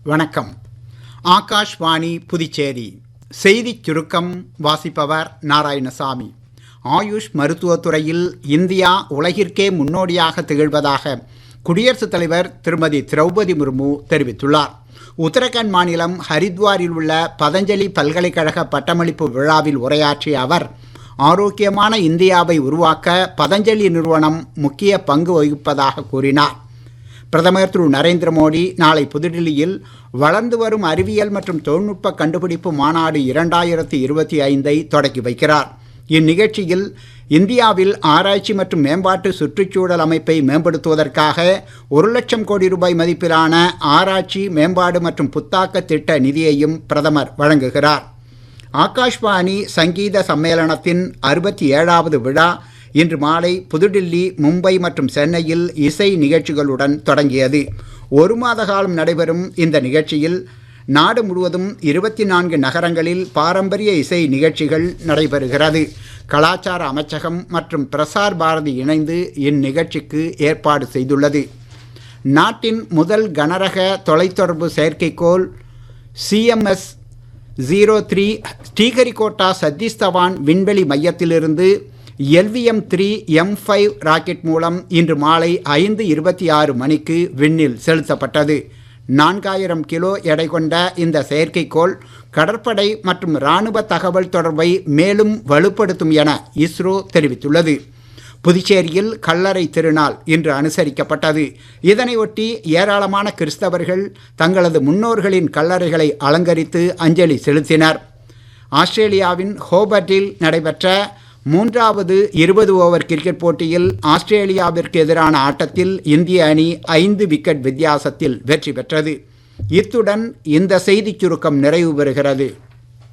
வணக்கம். ஆகாஷ்வாணி புதுச்சேரி செய்திச் சுருக்கம் வாசிப்பவர் நாராயணசாமி. ஆயுஷ் மருத்துவத்துறையில் இந்தியா உலகிற்கே முன்னோடியாக திகழ்வதாக குடியரசுத் தலைவர் திருமதி திரௌபதி முர்மு தெரிவித்துள்ளார். உத்தரகாண்ட் மாநிலம் ஹரித்வாரில் உள்ள பதஞ்சலி பல்கலைக்கழக பட்டமளிப்பு விழாவில் உரையாற்றிய அவர், ஆரோக்கியமான இந்தியாவை உருவாக்க பதஞ்சலி நிறுவனம் முக்கிய பங்கு வகிப்பதாக கூறினார். பிரதமர் திரு நரேந்திர மோடி நாளை புதுடில்லியில் வளர்ந்து வரும் அறிவியல் மற்றும் தொழில்நுட்ப கண்டுபிடிப்பு மாநாடு 2025 தொடக்கி வைக்கிறார். இந்நிகழ்ச்சியில் இந்தியாவில் ஆராய்ச்சி மற்றும் மேம்பாட்டு சுற்றுச்சூழல் அமைப்பை மேம்படுத்துவதற்காக 1 லட்சம் கோடி ரூபாய் மதிப்பிலான ஆராய்ச்சி மேம்பாடு மற்றும் புத்தாக்க திட்ட நிதியையும் பிரதமர் வழங்குகிறார். ஆகாஷ்வாணி சங்கீத சம்மேளனத்தின் 67வது விழா இன்று மாலை புதுடில்லி, மும்பை மற்றும் சென்னையில் இசை நிகழ்ச்சிகளுடன் தொடங்கியது. 1 மாத காலம் நடைபெறும் இந்த நிகழ்ச்சியில் நாடு முழுவதும் 24 நகரங்களில் பாரம்பரிய இசை நிகழ்ச்சிகள் நடைபெறுகிறது. கலாச்சார அமைச்சகம் மற்றும் பிரசார் பாரதி இணைந்து இந்நிகழ்ச்சிக்கு ஏற்பாடு செய்துள்ளது. நாட்டின் முதல் கனரக தொலைத்தொடர்பு செயற்கைக்கோள் CMS-03 ஸ்ரீஹரிகோட்டா சதீஷ் தவான் விண்வெளி மையத்திலிருந்து LVM-3 M5 ராக்கெட் மூலம் இன்று மாலை 5:26 மணிக்கு விண்ணில் செலுத்தப்பட்டது. 4000 கிலோ எடை கொண்ட இந்த செயற்கைக்கோள் கடற்படை மற்றும் இராணுவ தகவல் தொடர்பை மேலும் வலுப்படுத்தும் என இஸ்ரோ தெரிவித்துள்ளது. புதுச்சேரியில் கல்லறை திருநாள் இன்று அனுசரிக்கப்பட்டது. இதனையொட்டி ஏராளமான கிறிஸ்தவர்கள் தங்களது முன்னோர்களின் கல்லறைகளை அலங்கரித்து அஞ்சலி செலுத்தினர். ஆஸ்திரேலியாவின் ஹோபர்ட்டில் நடைபெற்ற 3வது 20 ஓவர் கிரிக்கெட் போட்டியில் ஆஸ்திரேலியாவிற்கு எதிரான ஆட்டத்தில் இந்திய அணி 5 விக்கெட் வித்தியாசத்தில் வெற்றி பெற்றது. இத்துடன் இந்த செய்திச் சுருக்கம் நிறைவு பெறுகிறது.